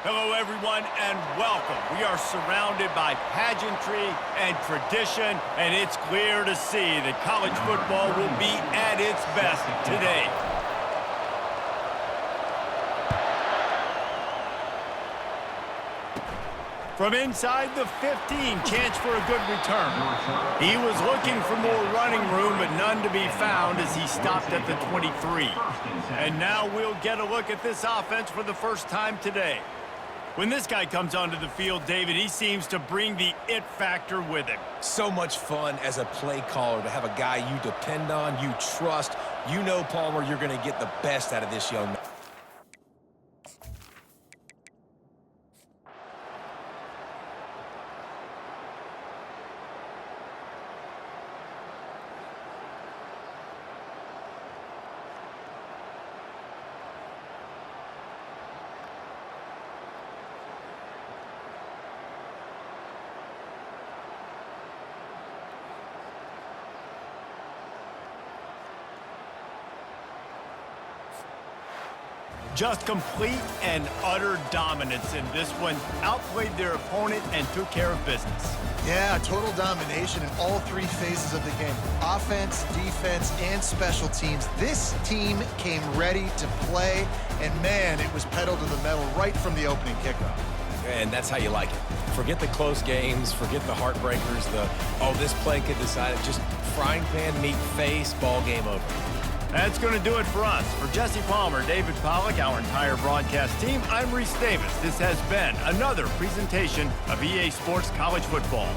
Hello, everyone, and welcome. We are surrounded by pageantry and tradition, and it's clear to see that college football will be at its best today. From inside the 15, chance for a good return. He was looking for more running room, but none to be found as he stopped at the 23. And now we'll get a look at this offense for the first time today. When this guy comes onto the field, David, he seems to bring the it factor with him. So much fun as a play caller to have a guy you depend on, you trust. You know, Palmer, you're going to get the best out of this young man. Just complete and utter dominance in this one. Outplayed their opponent and took care of business. Yeah, total domination in all three phases of the game. Offense, defense, and special teams. This team came ready to play, and man, it was pedal to the metal right from the opening kickoff. And that's how you like it. Forget the close games, forget the heartbreakers, oh, this play could decide it. Just frying pan, meet face, ball game over. That's going to do it for us. For Jesse Palmer, David Pollack, our entire broadcast team, I'm Reese Davis. This has been another presentation of EA Sports College Football.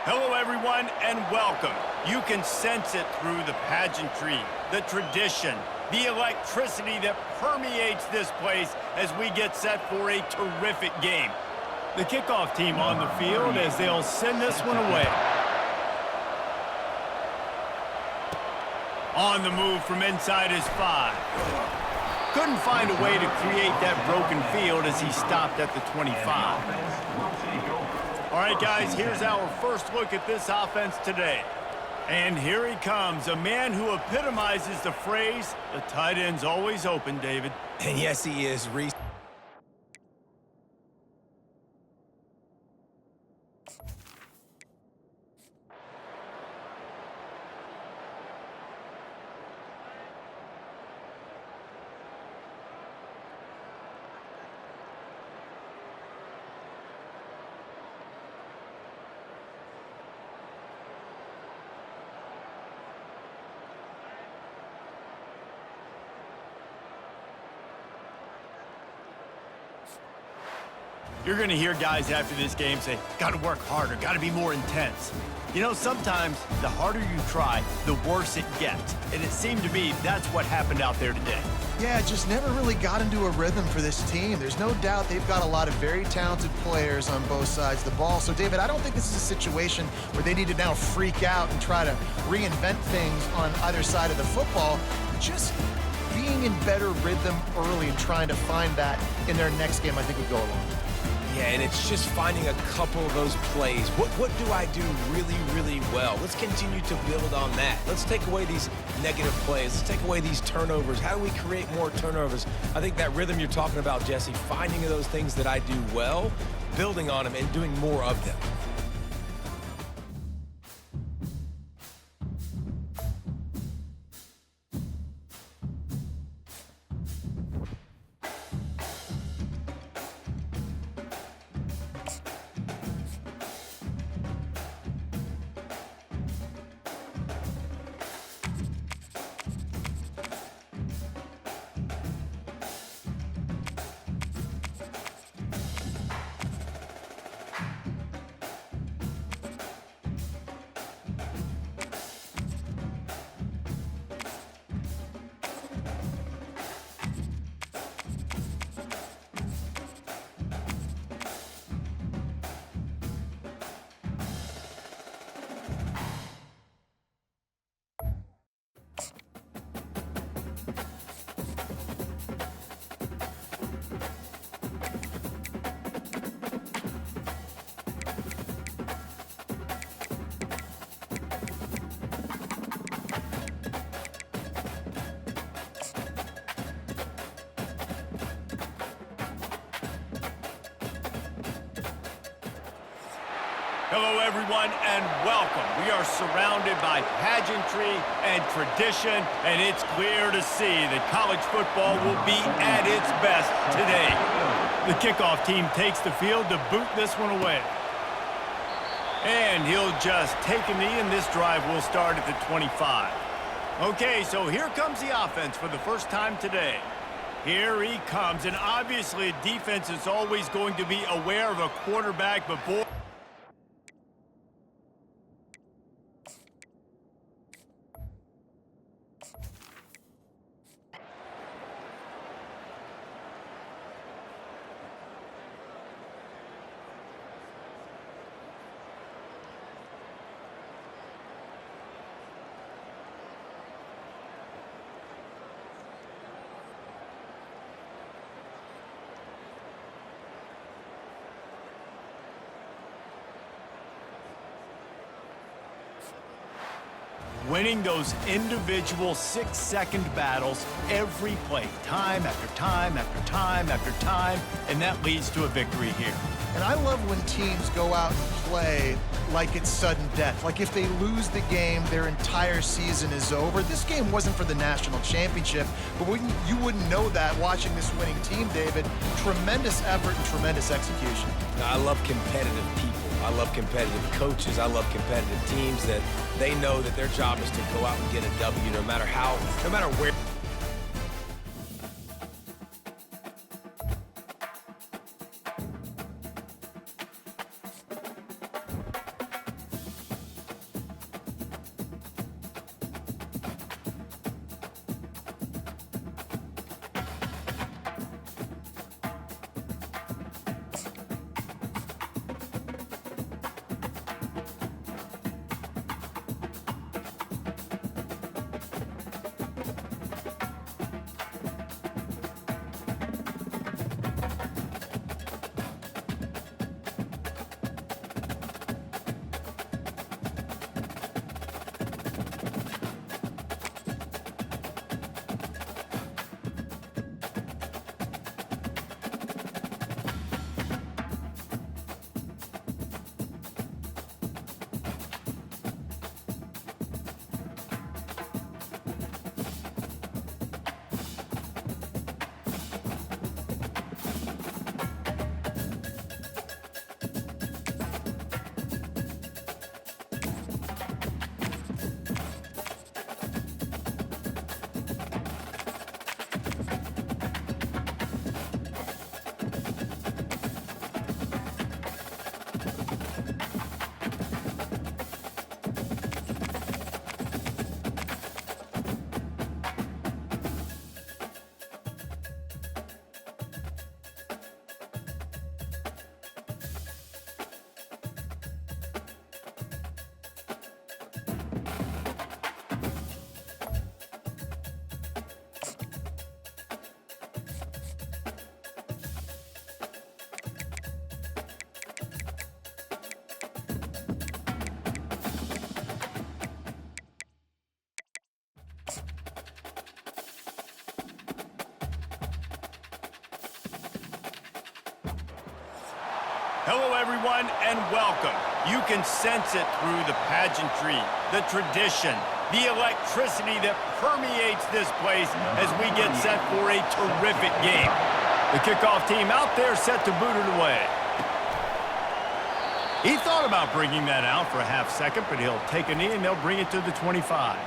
Hello, everyone, and welcome. You can sense it through the pageantry, the tradition, the electricity that permeates this place as we get set for a terrific game. The kickoff team on the field as they'll send this one away. On the move from inside his 5. Couldn't find a way to create that broken field as he stopped at the 25. All right, guys, here's our first look at this offense today. And here he comes, a man who epitomizes the phrase, the tight end's always open, David. And yes, he is, Reese. You're going to hear guys after this game say, got to work harder, got to be more intense. You know, sometimes the harder you try, the worse it gets. And it seemed to me that's what happened out there today. Yeah, just never really got into a rhythm for this team. There's no doubt they've got a lot of very talented players on both sides of the ball. So, David, I don't think this is a situation where they need to now freak out and try to reinvent things on either side of the football. Just being in better rhythm early and trying to find that in their next game, I think would go a long way. Yeah, and it's just finding a couple of those plays. What do I do really, really well? Let's continue to build on that. Let's take away these negative plays. Let's take away these turnovers. How do we create more turnovers? I think that rhythm you're talking about, Jesse, finding those things that I do well, building on them, and doing more of them. Hello, everyone, and welcome. We are surrounded by pageantry and tradition, and it's clear to see that college football will be at its best today. The kickoff team takes the field to boot this one away. And he'll just take a knee, and this drive will start at the 25. Okay, so here comes the offense for the first time today. Here he comes, and obviously defense is always going to be aware of a quarterback, but boy... Winning those individual 6-second battles every play, time after time after time after time, and that leads to a victory here. And I love when teams go out and play like it's sudden death. Like if they lose the game, their entire season is over. This game wasn't for the national championship, but you wouldn't know that watching this winning team, David. Tremendous effort and tremendous execution. I love competitive people. I love competitive coaches. I love competitive teams that they know that their job is to go out and get a W no matter where. Hello, everyone, and welcome. You can sense it through the pageantry, the tradition, the electricity that permeates this place as we get set for a terrific game. The kickoff team out there set to boot it away. He thought about bringing that out for a half second, but he'll take a knee and they'll bring it to the 25.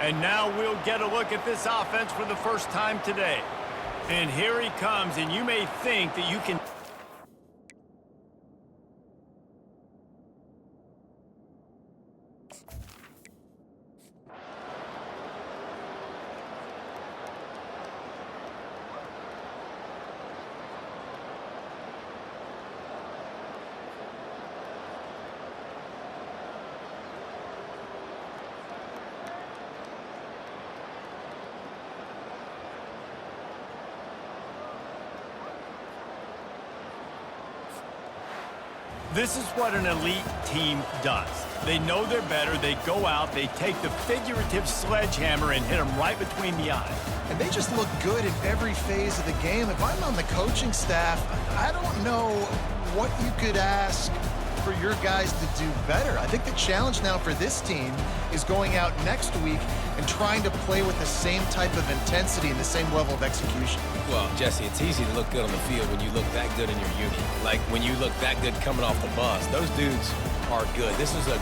And now we'll get a look at this offense for the first time today. And here he comes, and you may think that you can... This is what an elite team does. They know they're better, they go out, they take the figurative sledgehammer and hit them right between the eyes. And they just look good in every phase of the game. If I'm on the coaching staff, I don't know what you could ask for your guys to do better. I think the challenge now for this team is going out next week and trying to play with the same type of intensity and the same level of execution. Well, Jesse, it's easy to look good on the field when you look that good in your uni. Like when you look that good coming off the bus. Those dudes are good. This is a...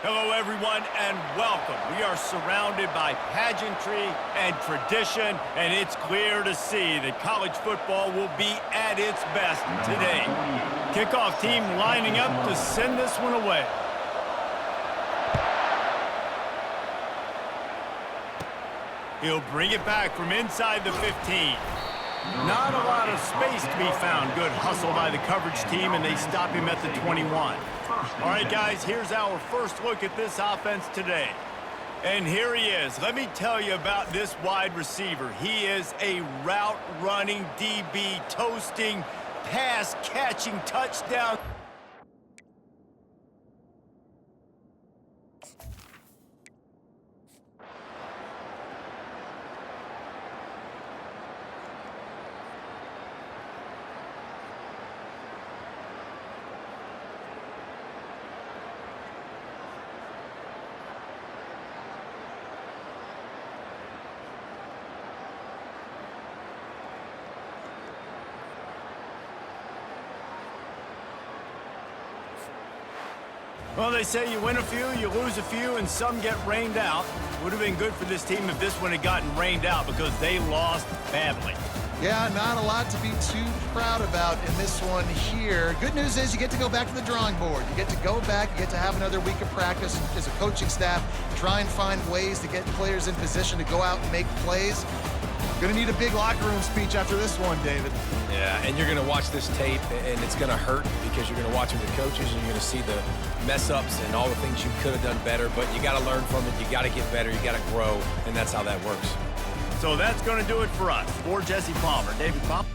Hello, everyone, and welcome. We are surrounded by pageantry and tradition, and it's clear to see that college football will be at its best today. Kickoff team lining up to send this one away. He'll bring it back from inside the 15. Not a lot of space to be found. Good hustle by the coverage team, and they stop him at the 21. All right, guys, here's our first look at this offense today. And here he is. Let me tell you about this wide receiver. He is a route-running DB, toasting, pass-catching touchdown. Well, they say you win a few, you lose a few, and some get rained out. Would have been good for this team if this one had gotten rained out because they lost badly. Yeah, not a lot to be too proud about in this one here. Good news is you get to go back to the drawing board. You get to go back, you get to have another week of practice as a coaching staff, try and find ways to get players in position to go out and make plays. Gonna need a big locker room speech after this one, David. Yeah, and you're going to watch this tape, and it's going to hurt because you're going to watch with the coaches, and you're going to see the mess-ups and all the things you could have done better, but you got to learn from it. You got to get better. You got to grow, and that's how that works. So that's going to do it for us. For Jesse Palmer, David Palmer.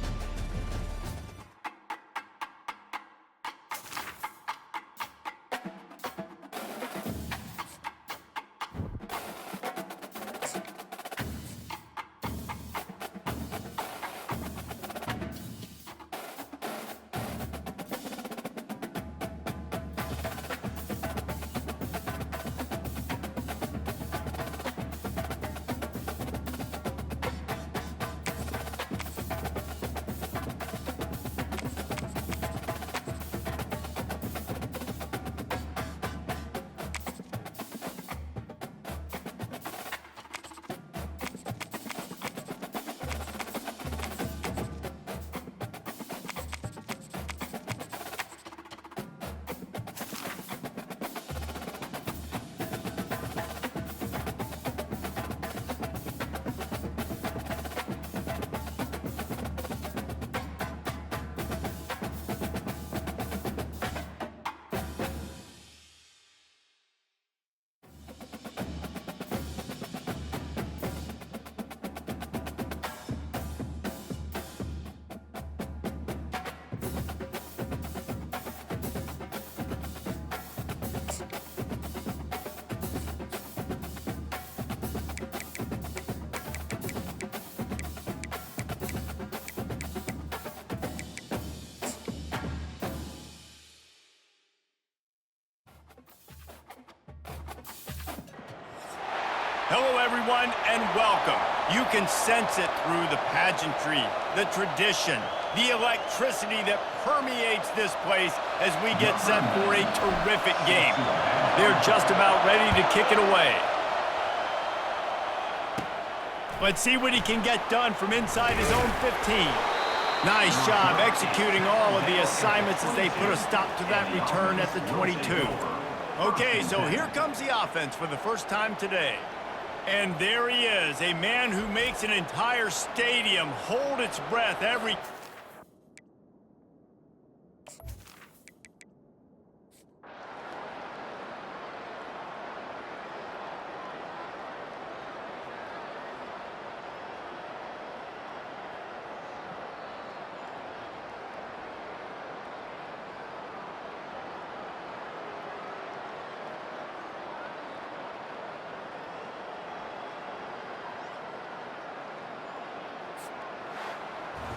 Hello, everyone, and welcome. You can sense it through the pageantry, the tradition, the electricity that permeates this place as we get set for a terrific game. They're just about ready to kick it away. Let's see what he can get done from inside his own 15. Nice job executing all of the assignments as they put a stop to that return at the 22. Okay, so here comes the offense for the first time today. And there he is, a man who makes an entire stadium hold its breath every...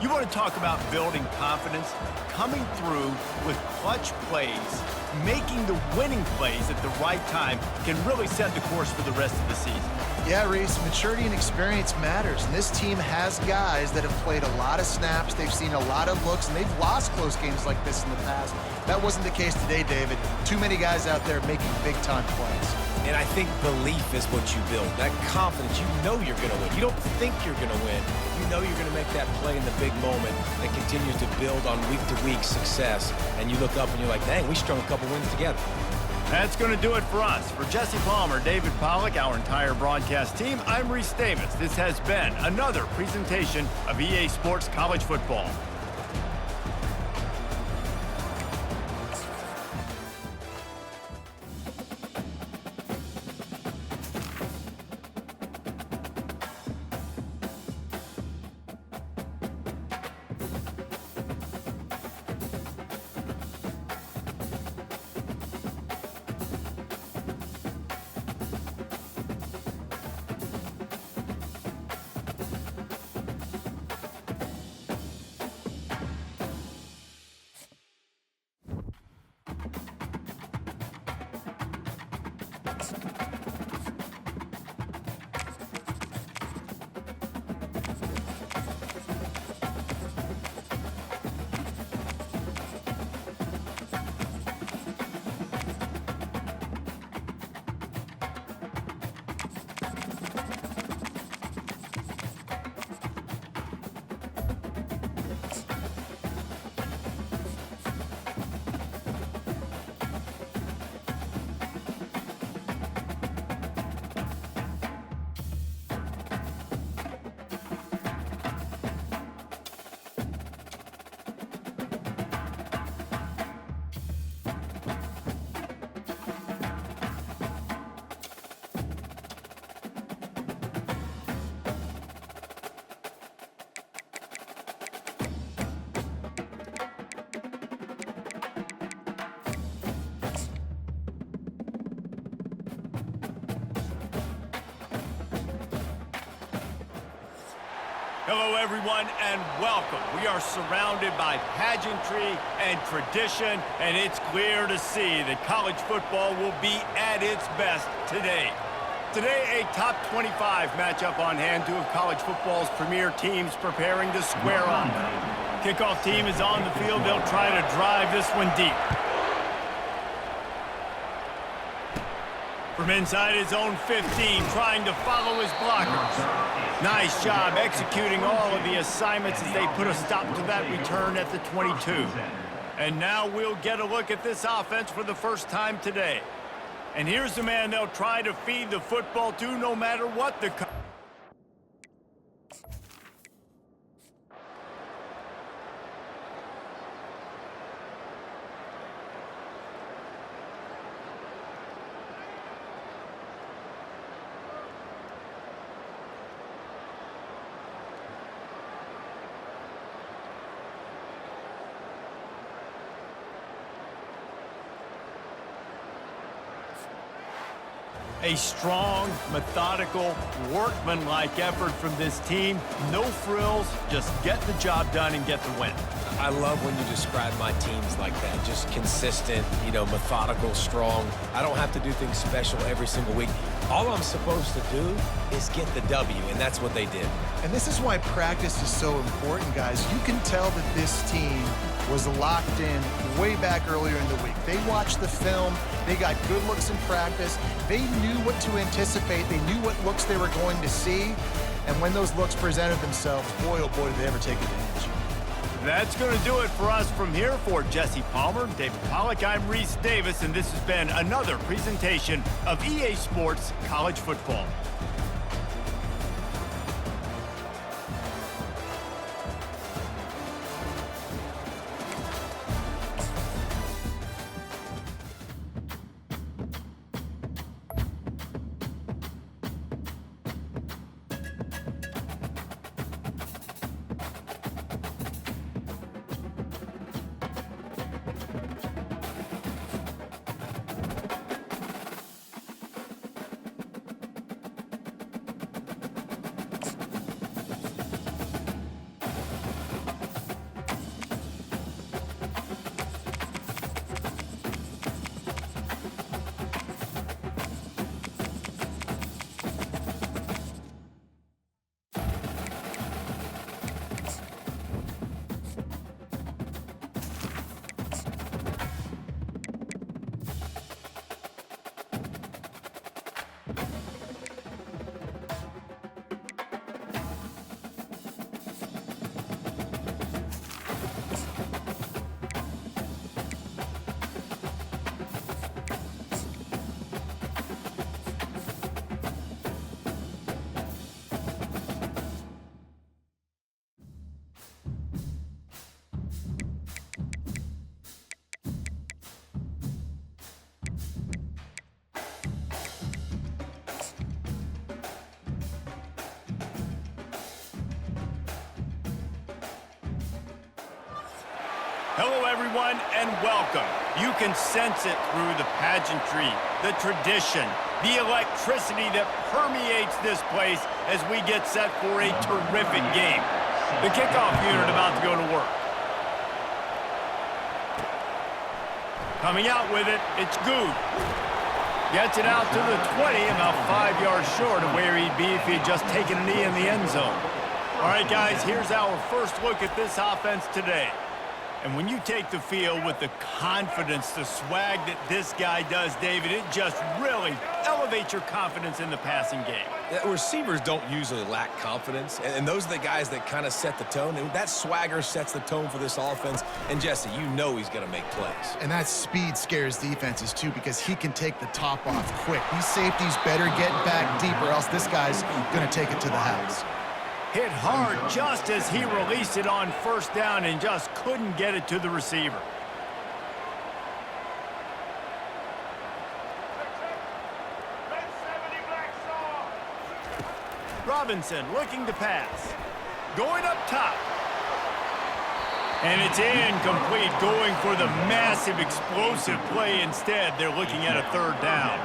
You want to talk about building confidence? Coming through with clutch plays, making the winning plays at the right time can really set the course for the rest of the season. Yeah, Reese, maturity and experience matters, and this team has guys that have played a lot of snaps, they've seen a lot of looks, and they've lost close games like this in the past. That wasn't the case today, David. Too many guys out there making big-time plays. And I think belief is what you build. That confidence, you know you're going to win. You don't think you're going to win. You know you're going to make that play in the big moment that continues to build on week-to-week success. And you look up and you're like, dang, we strung a couple wins together. That's going to do it for us. For Jesse Palmer, David Pollack, our entire broadcast team, I'm Reese Davis. This has been another presentation of EA Sports College Football. Hello, everyone, and welcome. We are surrounded by pageantry and tradition, and it's clear to see that college football will be at its best today. Today, a top 25 matchup on hand, two of college football's premier teams preparing to square off. Kickoff team is on the field. They'll try to drive this one deep. From inside his own 15, trying to follow his blockers. Nice job executing all of the assignments as they put a stop to that return at the 22. And now we'll get a look at this offense for the first time today. And here's the man they'll try to feed the football to no matter what the... A strong, methodical, workmanlike effort from this team. No frills, just get the job done and get the win. I love when you describe my teams like that. Just consistent, methodical, strong. I don't have to do things special every single week. All I'm supposed to do is get the W, and that's what they did. And this is why practice is so important, guys. You can tell that this team was locked in way back earlier in the week. They watched the film. They got good looks in practice. They knew what to anticipate. They knew what looks they were going to see. And when those looks presented themselves, boy, oh boy, did they ever take advantage. That's going to do it for us from here. For Jesse Palmer, David Pollack, I'm Reese Davis, and this has been another presentation of EA Sports College Football. Hello, everyone, and welcome. You can sense it through the pageantry, the tradition, the electricity that permeates this place as we get set for a terrific game. The kickoff unit about to go to work. Coming out with it, it's Good. Gets it out to the 20, about 5 yards short of where he'd be if he'd just taken a knee in the end zone. All right, guys, here's our first look at this offense today. And when you take the field with the confidence, the swag that this guy does, David, it just really elevates your confidence in the passing game. Yeah, receivers don't usually lack confidence, and those are the guys that kind of set the tone. And that swagger sets the tone for this offense. And, Jesse, you know he's going to make plays. And that speed scares defenses, too, because he can take the top off quick. These safeties better get back deep, or else this guy's going to take it to the house. Hit hard just as he released it on first down and just couldn't get it to the receiver. Robinson looking to pass. Going up top. And it's incomplete, going for the massive explosive play instead. They're looking at a third down.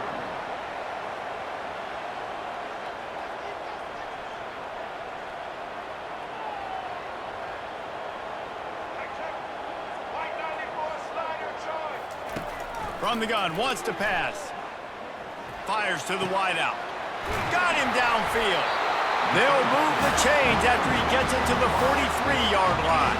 From the gun, wants to pass. Fires to the wideout. Got him downfield. They'll move the chains after he gets it to the 43-yard line.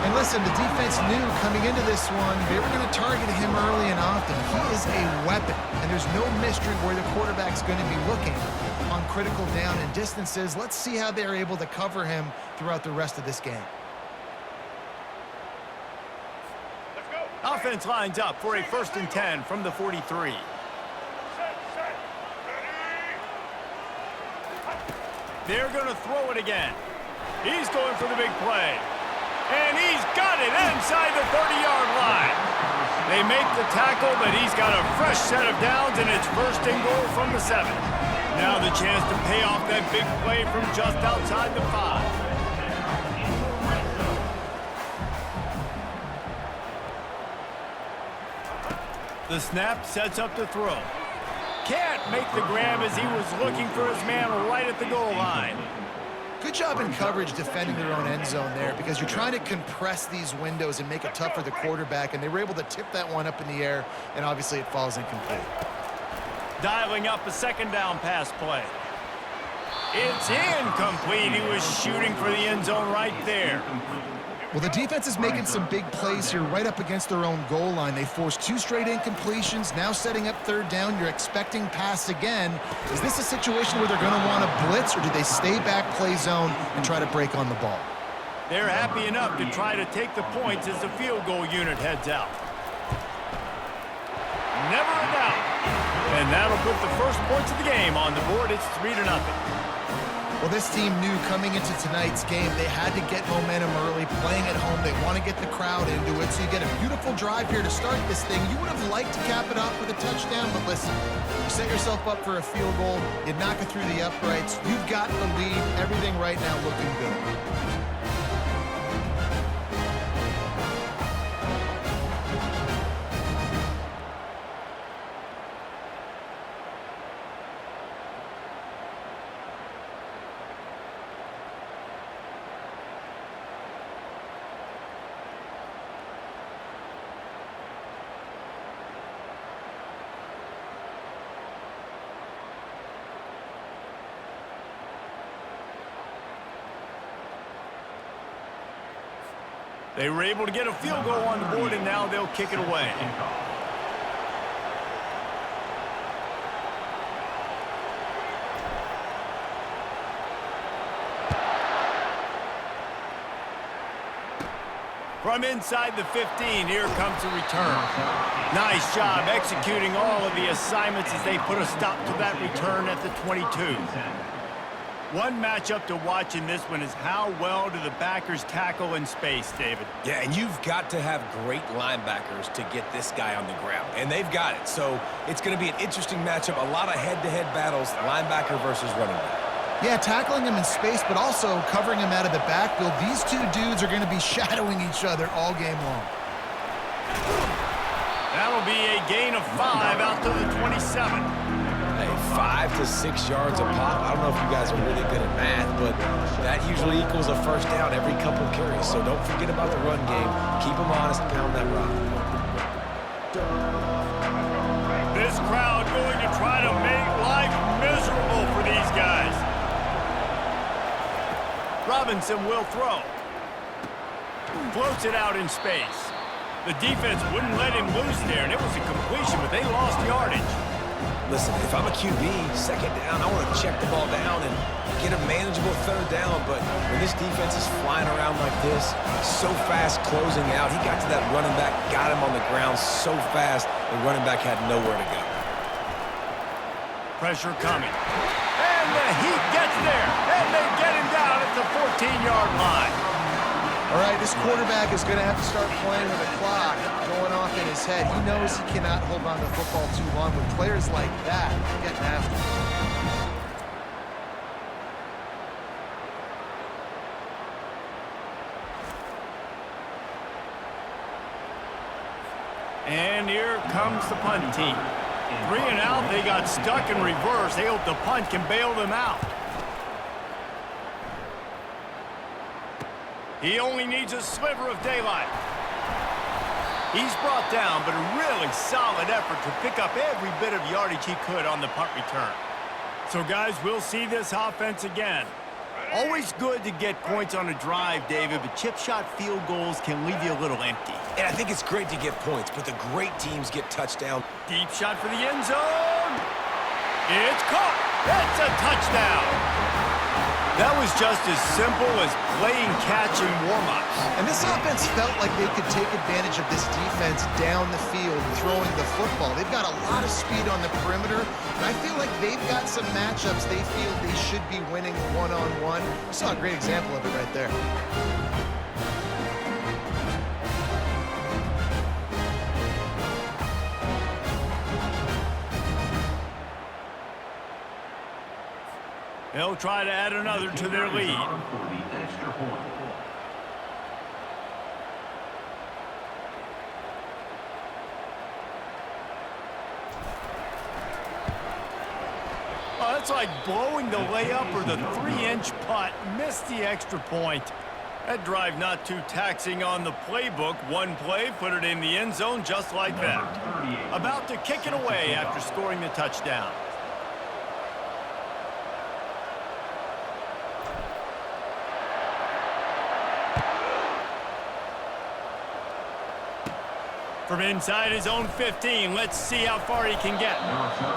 And listen, the defense knew coming into this one, they were going to target him early and often. He is a weapon, and there's no mystery where the quarterback's going to be looking on critical down and distances. Let's see how they're able to cover him throughout the rest of this game. Offense lines up for a 1st and 10 from the 43. They're going to throw it again. He's going for the big play. And he's got it inside the 30-yard line. They make the tackle, but he's got a fresh set of downs, and it's 1st and goal from the 7. Now the chance to pay off that big play from just outside the 5. The snap sets up the throw. Can't make the grab as he was looking for his man right at the goal line. Good job in coverage defending their own end zone there, because you're trying to compress these windows and make it tough for the quarterback, and they were able to tip that one up in the air, and obviously it falls incomplete. Dialing up a second down pass play. It's incomplete. He was shooting for the end zone right there. Well, the defense is making some big plays here right up against their own goal line. They forced 2 straight incompletions, now setting up third down. You're expecting pass again. Is this a situation where they're going to want to blitz, or do they stay back, play zone, and try to break on the ball? They're happy enough to try to take the points as the field goal unit heads out. Never a doubt. And that'll put the first points of the game on the board. It's 3-0. Well, this team knew coming into tonight's game they had to get momentum early, playing at home. They want to get the crowd into it, so you get a beautiful drive here to start this thing. You would have liked to cap it off with a touchdown, but listen, you set yourself up for a field goal, you knock it through the uprights, you've got the lead, everything right now looking good. They were able to get a field goal on the board, and now they'll kick it away. From inside the 15, here comes the return. Nice job executing all of the assignments as they put a stop to that return at the 22. One matchup to watch in this one is how well do the backers tackle in space, David. Yeah, and you've got to have great linebackers to get this guy on the ground, and they've got it. So it's going to be an interesting matchup, a lot of head-to-head battles, linebacker versus running back. Yeah, tackling him in space, but also covering him out of the backfield. These two dudes are going to be shadowing each other all game long. That'll be a gain of 5 out to the 27. 5 to 6 yards a pop. I don't know if you guys are really good at math, but that usually equals a first down every couple of carries. So don't forget about the run game. Keep them honest, pound that rock. This crowd going to try to make life miserable for these guys. Robinson will throw. Floats it out in space. The defense wouldn't let him loose there, and it was a completion, but they lost yardage. Listen, if I'm a QB, second down, I want to check the ball down and get a manageable third down. But when this defense is flying around like this, so fast closing out, he got to that running back, got him on the ground so fast, the running back had nowhere to go. Pressure coming. And the Heat gets there, and they get him down at the 14-yard line. All right, this quarterback is going to have to start playing with the clock going off in his head. He knows he cannot hold on to the football too long with players like that getting after him. And here comes the punt team. 3 and out, they got stuck in reverse. They hope the punt can bail them out. He only needs a sliver of daylight. He's brought down, but a really solid effort to pick up every bit of yardage he could on the punt return. So, guys, we'll see this offense again. Always good to get points on a drive, David, but chip shot field goals can leave you a little empty. And I think it's great to get points, but the great teams get touchdowns. Deep shot for the end zone. It's caught. It's a touchdown. That was just as simple as playing catch in warm-ups. And this offense felt like they could take advantage of this defense down the field, throwing the football. They've got a lot of speed on the perimeter, and I feel like they've got some matchups they feel they should be winning one-on-one. We saw a great example of it right there. They'll try to add another to their lead. Oh, that's like blowing the layup or the 3-inch putt. Missed the extra point. That drive not too taxing on the playbook. One play, put it in the end zone just like that. About to kick it away after scoring the touchdown. From inside his own 15, let's see how far he can get.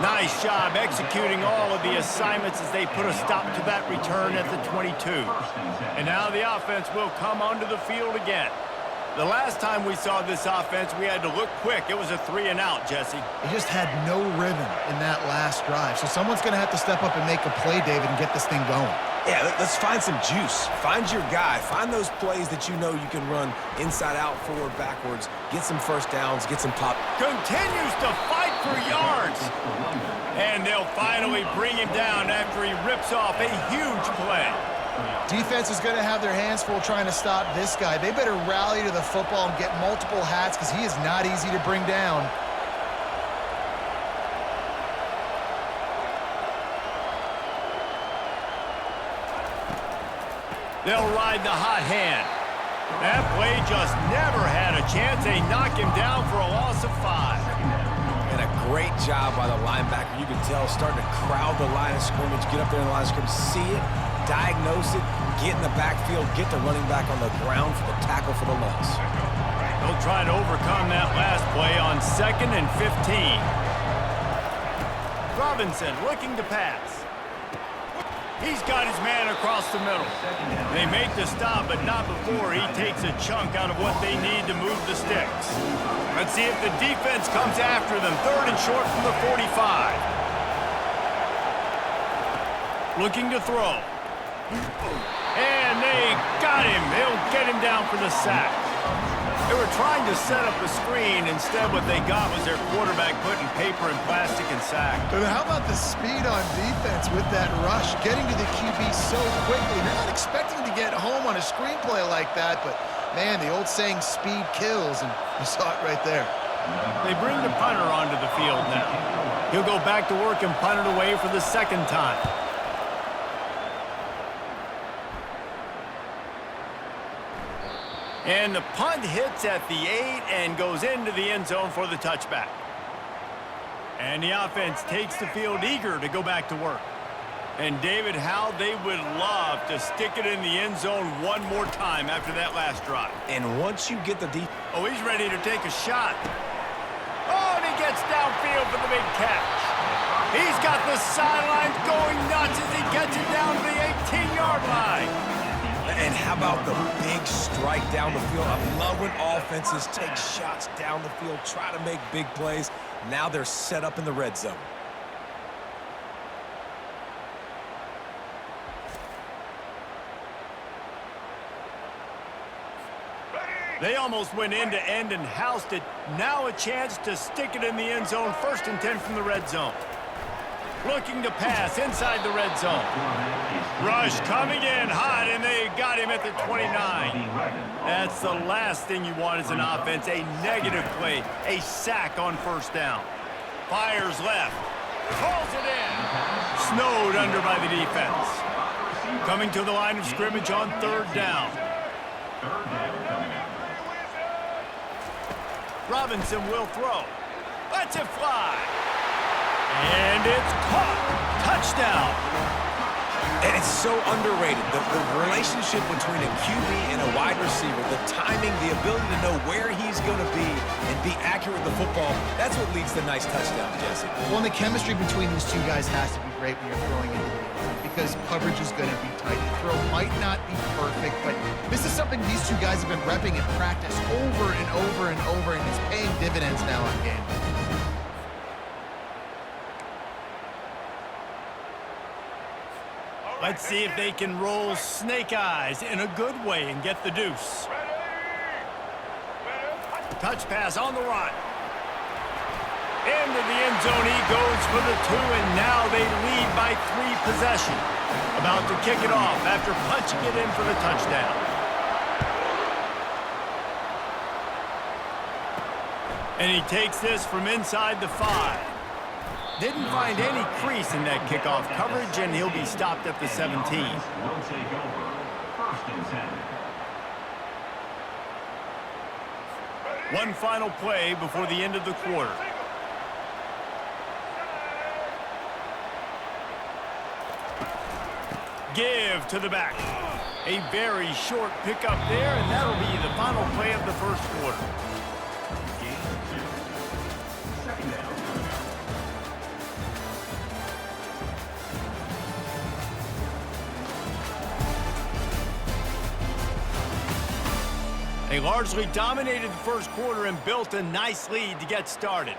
Nice job executing all of the assignments as they put a stop to that return at the 22. And now the offense will come onto the field again. The last time we saw this offense, we had to look quick. It was a 3-and-out, Jesse. He just had no rhythm in that last drive. So someone's going to have to step up and make a play, David, and get this thing going. Yeah, let's find some juice. Find your guy. Find those plays that you know you can run inside out, forward, backwards. Get some first downs, get some pop. Continues to fight for yards. And they'll finally bring him down after he rips off a huge play. Defense is going to have their hands full trying to stop this guy. They better rally to the football and get multiple hats because he is not easy to bring down. They'll ride the hot hand. That play just never had a chance. They knock him down for a loss of 5. And a great job by the linebacker. You can tell starting to crowd the line of scrimmage, get up there in the line of scrimmage, see it, diagnose it, get in the backfield, get the running back on the ground for the tackle for the loss. They'll try to overcome that last play on 2nd and 15. Robinson looking to pass. He's got his man across the middle. They make the stop, but not before he takes a chunk out of what they need to move the sticks. Let's see if the defense comes after them. 3rd and short from the 45. Looking to throw. And they got him. They'll get him down for the sack. They were trying to set up a screen. Instead, what they got was their quarterback putting paper and plastic and sack. But how about the speed on defense with that rush? Getting to the QB so quickly. You're not expecting to get home on a screenplay like that, but, man, the old saying, speed kills, and you saw it right there. They bring the punter onto the field now. He'll go back to work and punt it away for the 2nd time. And the punt hits at the 8 and goes into the end zone for the touchback. And the offense takes the field eager to go back to work. And David, how they would love to stick it in the end zone one more time after that last drive. And once you get the Oh, he's ready to take a shot. Oh, and he gets downfield for the big catch. He's got the sidelines going nuts as he gets it down to the 18-yard line. And how about the big strike down the field? I love when offenses take shots down the field, try to make big plays. Now they're set up in the red zone. They almost went end-to-end and housed it. Now a chance to stick it in the end zone. 1st and 10 from the red zone. Looking to pass inside the red zone. Rush coming in hot, and they got him at the 29. That's the last thing you want as an offense, a negative play, a sack on 1st down. Fires left, calls it in. Snowed under by the defense. Coming to the line of scrimmage on 3rd down. Robinson will throw. Lets it fly. And it's caught. Touchdown. And it's so underrated. The relationship between a QB and a wide receiver, the timing, the ability to know where he's going to be and be accurate with the football, that's what leads to nice touchdowns, Jesse. Well, and the chemistry between these two guys has to be great when you're throwing into the end zone because coverage is going to be tight. The throw might not be perfect, but this is something these two guys have been repping in practice over and over and over, and it's paying dividends now on game. Let's see if they can roll snake eyes in a good way and get the deuce. Touch pass on the run. Into the end zone he goes for the 2, and now they lead by 3 possessions. About to kick it off after punching it in for the touchdown. And he takes this from inside the 5. Didn't find any crease in that kickoff coverage, and he'll be stopped at the 17. Will take over. 1st and 10. One final play before the end of the quarter. Give to the back. A very short pickup there, and that'll be the final play of the first quarter. Game 2. 2nd down. They largely dominated the first quarter and built a nice lead to get started.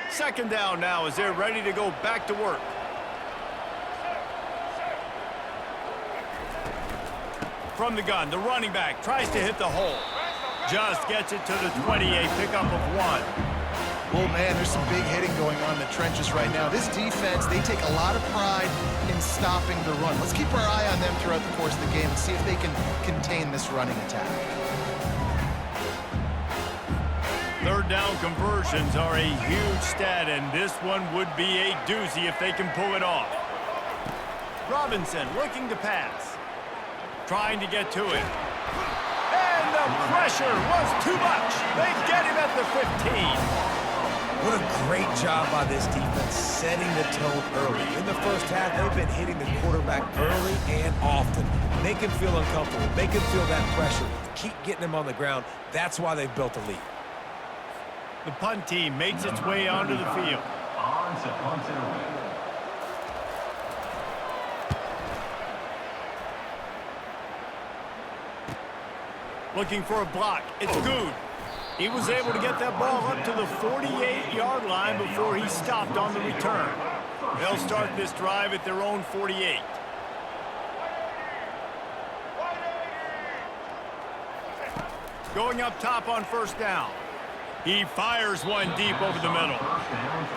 2nd down now as they're ready to go back to work. From the gun, the running back tries to hit the hole. Just gets it to the 20, a pickup of 1. Well, man, there's some big hitting going on in the trenches right now. This defense, they take a lot of pride in stopping the run. Let's keep our eye on them throughout the course of the game and see if they can contain this running attack. 3rd down conversions are a huge stat, and this one would be a doozy if they can pull it off. Robinson looking to pass. Trying to get to it. And the pressure was too much. They get him at the 15. What a great job by this defense setting the tone early. In the first half, they've been hitting the quarterback early and often. Make him feel uncomfortable. Make him feel that pressure. Keep getting him on the ground. That's why they've built a lead. The punt team makes its way onto the field. On to punt it away. Looking for a block. It's good. He was able to get that ball up to the 48-yard line before he stopped on the return. They'll start this drive at their own 48. Going up top on 1st down. He fires one deep over the middle.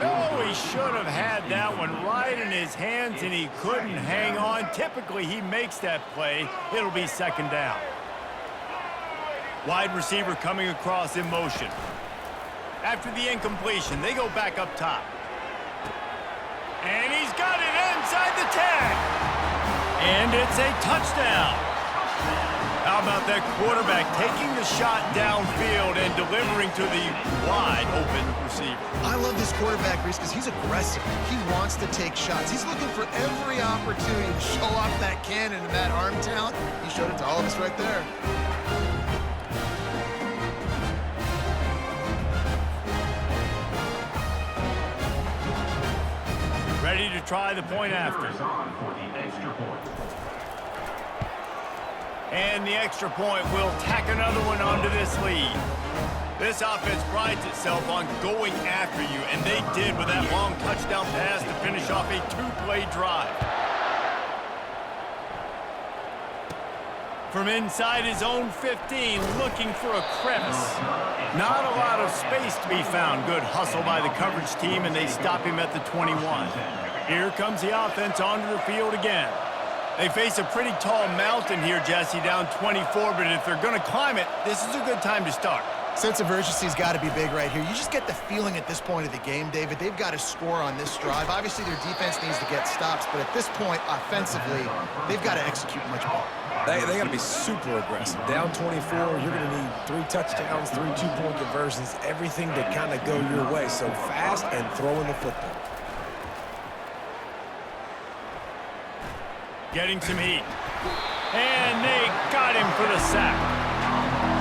Oh, he should have had that one right in his hands, and he couldn't hang on. Typically, he makes that play. It'll be 2nd down. Wide receiver coming across in motion. After the incompletion, they go back up top. And he's got it inside the 10. And it's a touchdown. How about that quarterback taking the shot downfield and delivering to the wide open receiver? I love this quarterback, Reese, because he's aggressive. He wants to take shots. He's looking for every opportunity to show off that cannon and that arm talent. He showed it to all of us right there. Ready to try the point after. And the extra point will tack another one onto this lead. This offense prides itself on going after you, and they did with that long touchdown pass to finish off a 2-play drive. From inside his own 15, looking for a crevice. Not a lot of space to be found. Good hustle by the coverage team, and they stop him at the 21. Here comes the offense onto the field again. They face a pretty tall mountain here, Jesse, down 24, but if they're going to climb it, this is a good time to start. Sense of urgency's got to be big right here. You just get the feeling at this point of the game, David, they've got to score on this drive. Obviously, their defense needs to get stops, but at this point, offensively, they've got to execute much better. They got to be super aggressive. Down 24, you're going to need 3 touchdowns, 3 2-point conversions, everything to kind of go your way. So fast and throwing the football. Getting some heat. And they got him for the sack.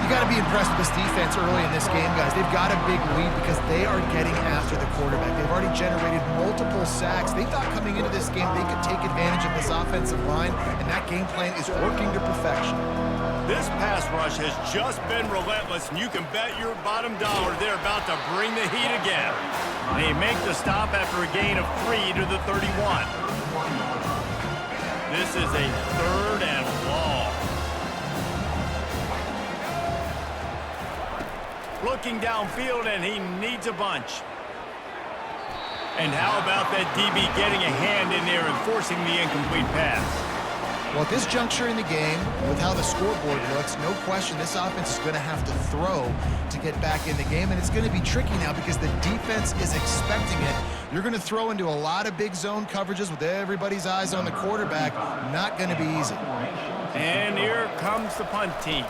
You got to be impressed with this defense early in this game, guys. They've got a big lead because they are getting after the quarterback. They've already generated multiple sacks. They thought coming into this game they could take advantage of this offensive line, and that game plan is working to perfection. This pass rush has just been relentless, and you can bet your bottom dollar they're about to bring the heat again. They make the stop after a gain of 3 to the 31. This is a 3rd and long. Looking downfield, and he needs a bunch. And how about that DB getting a hand in there and forcing the incomplete pass? Well, at this juncture in the game, with how the scoreboard looks, no question this offense is going to have to throw to get back in the game, and it's going to be tricky now because the defense is expecting it. You're going to throw into a lot of big zone coverages with everybody's eyes on the quarterback. Not going to be easy. And here comes the punt team.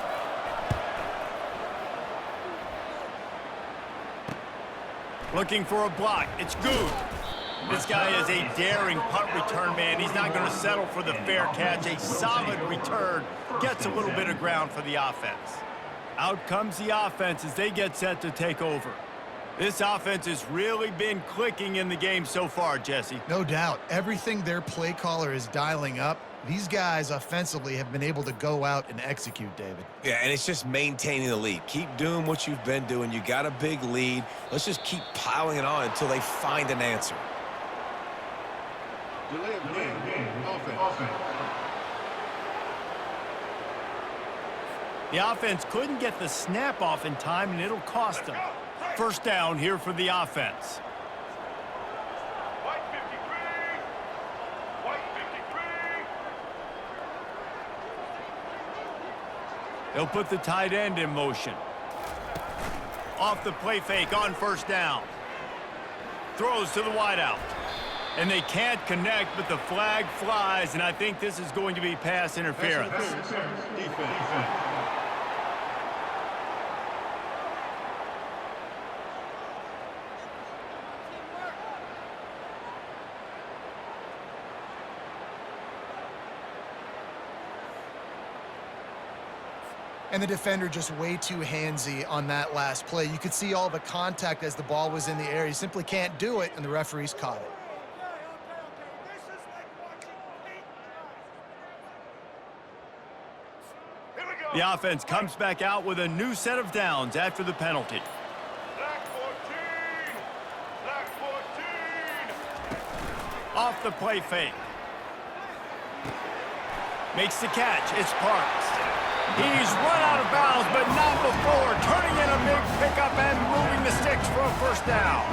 Looking for a block. It's good. This guy is a daring punt return man. He's not going to settle for the fair catch. A solid return. Gets a little bit of ground for the offense. Out comes the offense as they get set to take over. This offense has really been clicking in the game so far, Jesse. No doubt. Everything their play caller is dialing up, these guys offensively have been able to go out and execute, David. Yeah, and it's just maintaining the lead. Keep doing what you've been doing. You got a big lead. Let's just keep piling it on until they find an answer. Delay of game. Offense. The offense couldn't get the snap off in time, and it'll cost them. First down here for the offense. White 53. White 53. They'll put the tight end in motion. Off the play fake on first down. Throws to the wideout. And they can't connect, but the flag flies, and I think this is going to be pass interference. Defense. And the defender just way too handsy on that last play. You could see all the contact as the ball was in the air. He simply can't do it, and the referees caught it. The offense comes back out with a new set of downs after the penalty. Black 14. Black 14. Off the play fake. Makes the catch. It's Parks. He's run out of bounds, but not before turning in a big pickup and moving the sticks for a first down.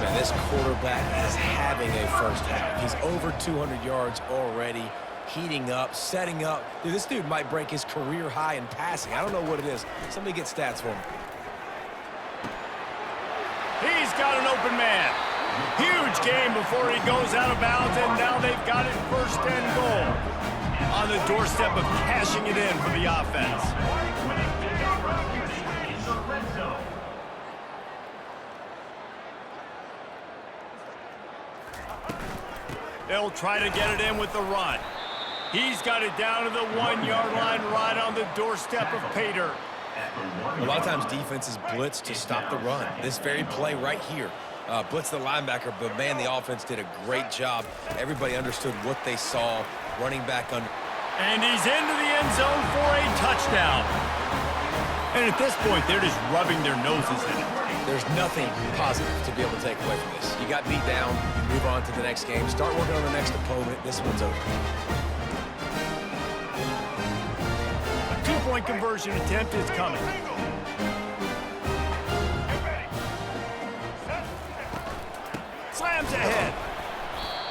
Man, this quarterback is having a first half. He's over 200 yards already, heating up, setting up. Dude, this dude might break his career high in passing. I don't know what it is. Somebody get stats for him. He's got an open man. Huge game before he goes out of bounds, and now they've got it first and goal. On the doorstep of cashing it in for the offense. They'll try to get it in with the run. He's got it down to the 1-yard line right on the doorstep of Pater. A lot of times defenses blitz to stop the run. This very play right here. Blitz the linebacker, but man, the offense did a great job. Everybody understood what they saw. Running back under. And he's into the end zone for a touchdown. And at this point, they're just rubbing their noses in it. There's nothing positive to be able to take away from this. You got beat down, you move on to the next game, start working on the next opponent. This one's over. A two-point conversion attempt is coming. Slams ahead.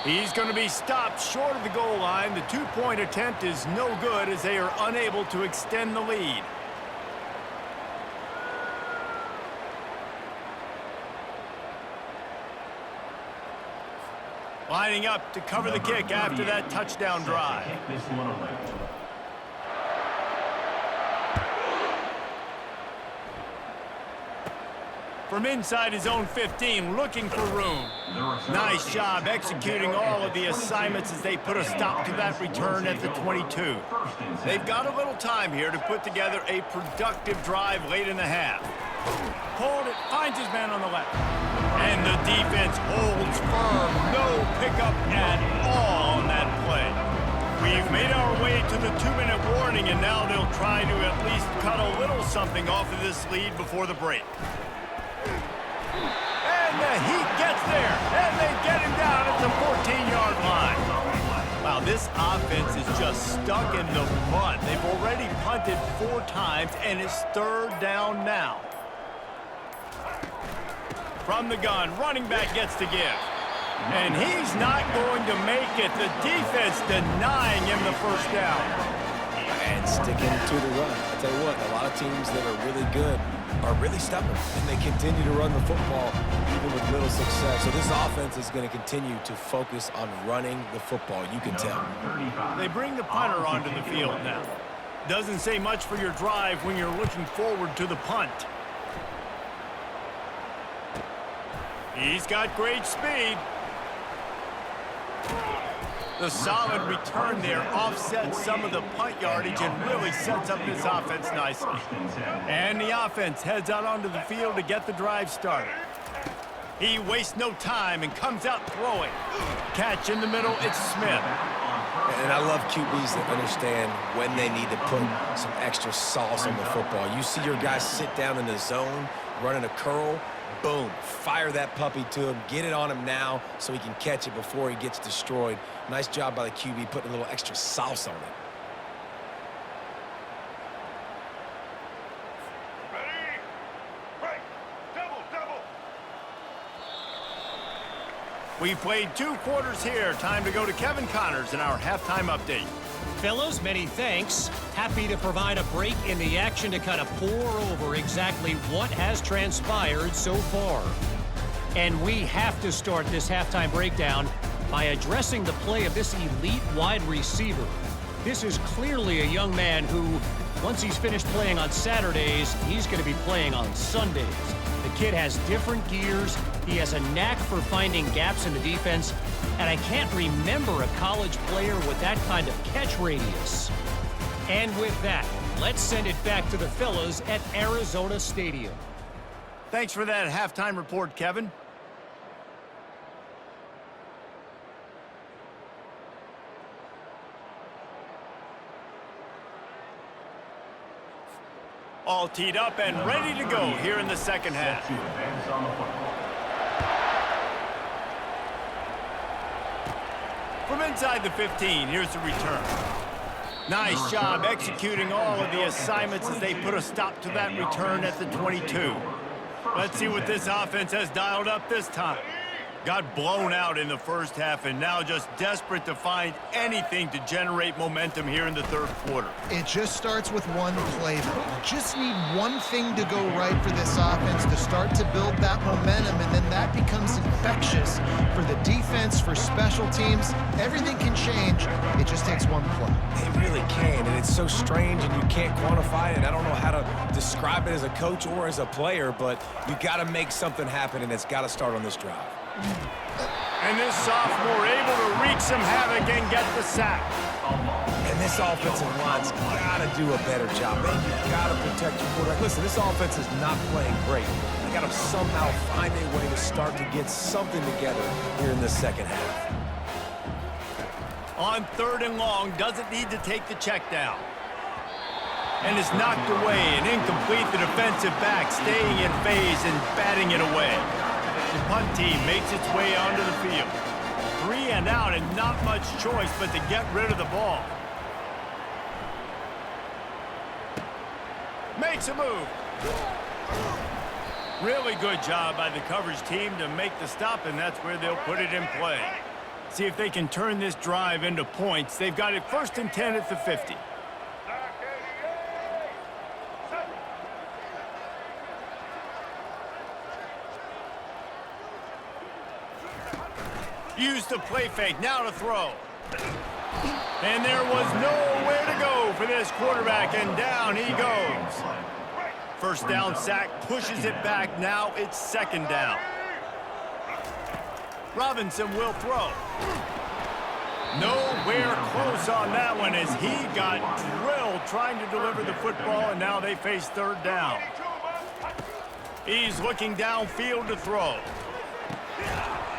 He's going to be stopped short of the goal line. The two-point attempt is no good as they are unable to extend the lead. Lining up to cover the kick after that touchdown drive. From inside his own 15, looking for room. Nice job executing all of the assignments as they put a stop to that return at the 22. They've got a little time here to put together a productive drive late in the half. Hold it, finds his man on the left. And the defense holds firm. No pickup at all on that play. We've made our way to the 2-minute warning, and now they'll try to at least cut a little something off of this lead before the break. And the Heat gets there, and they get him down at the 14-yard line. Wow, this offense is just stuck in the mud. They've already punted 4 times, and it's 3rd down now. From the gun, running back gets to give. And he's not going to make it. The defense denying him the first down. And sticking to the run. I tell you what, a lot of teams that are really good are really stubborn, and they continue to run the football even with little success. So this offense is going to continue to focus on running the football. You can tell. They bring the punter onto the field now. Doesn't say much for your drive when you're looking forward to the punt. He's got great speed. The solid return there offsets some of the punt yardage and really sets up this offense nicely. And the offense heads out onto the field to get the drive started. He wastes no time and comes out throwing. Catch in the middle, it's Smith. And I love QBs that understand when they need to put some extra sauce on the football. You see your guys sit down in the zone, running a curl, boom, fire that puppy to him, get it on him now so he can catch it before he gets destroyed. Nice job by the QB putting a little extra sauce on it. Ready? Right. Double. We've played 2 quarters here. Time to go to Kevin Connors in our halftime update. Fellows, many thanks. Happy to provide a break in the action to kind of pour over exactly what has transpired so far. And we have to start this halftime breakdown by addressing the play of this elite wide receiver. This is clearly a young man who, once he's finished playing on Saturdays, he's going to be playing on Sundays. The kid has different gears. He has a knack for finding gaps in the defense. And I can't remember a college player with that kind of catch radius. And with that, let's send it back to the fellas at Arizona Stadium. Thanks for that halftime report, Kevin. All teed up and ready to go here in the second half. From inside the 15, here's the return. Nice job executing all of the assignments as they put a stop to that return at the 22. Let's see what this offense has dialed up this time. Got blown out in the first half and now just desperate to find anything to generate momentum here in the third quarter. It just starts with one play, though. You just need one thing to go right for this offense to start to build that momentum, and then that becomes infectious for the defense, for special teams. Everything can change. It just takes one play. It really can, and it's so strange, and you can't quantify it. I don't know how to describe it as a coach or as a player, but you got to make something happen, and it's got to start on this drive. And this sophomore able to wreak some havoc and get the sack. And this offensive line's got to do a better job. They've got to protect your quarterback. Listen, this offense is not playing great. They got to somehow find a way to start to get something together here in the second half. On 3rd and long, doesn't need to take the check down. And is knocked away and incomplete. The defensive back staying in phase and batting it away. The punt team makes its way onto the field. 3 and out and not much choice but to get rid of the ball. Makes a move. Really good job by the coverage team to make the stop, and that's where they'll put it in play. See if they can turn this drive into points. They've got it 1st and 10 at the 50. Use the play fake, now to throw. And there was nowhere to go for this quarterback, and down he goes. First down sack, pushes it back, now it's 2nd down. Robinson will throw. Nowhere close on that one as he got drilled trying to deliver the football, and now they face 3rd down. He's looking downfield to throw.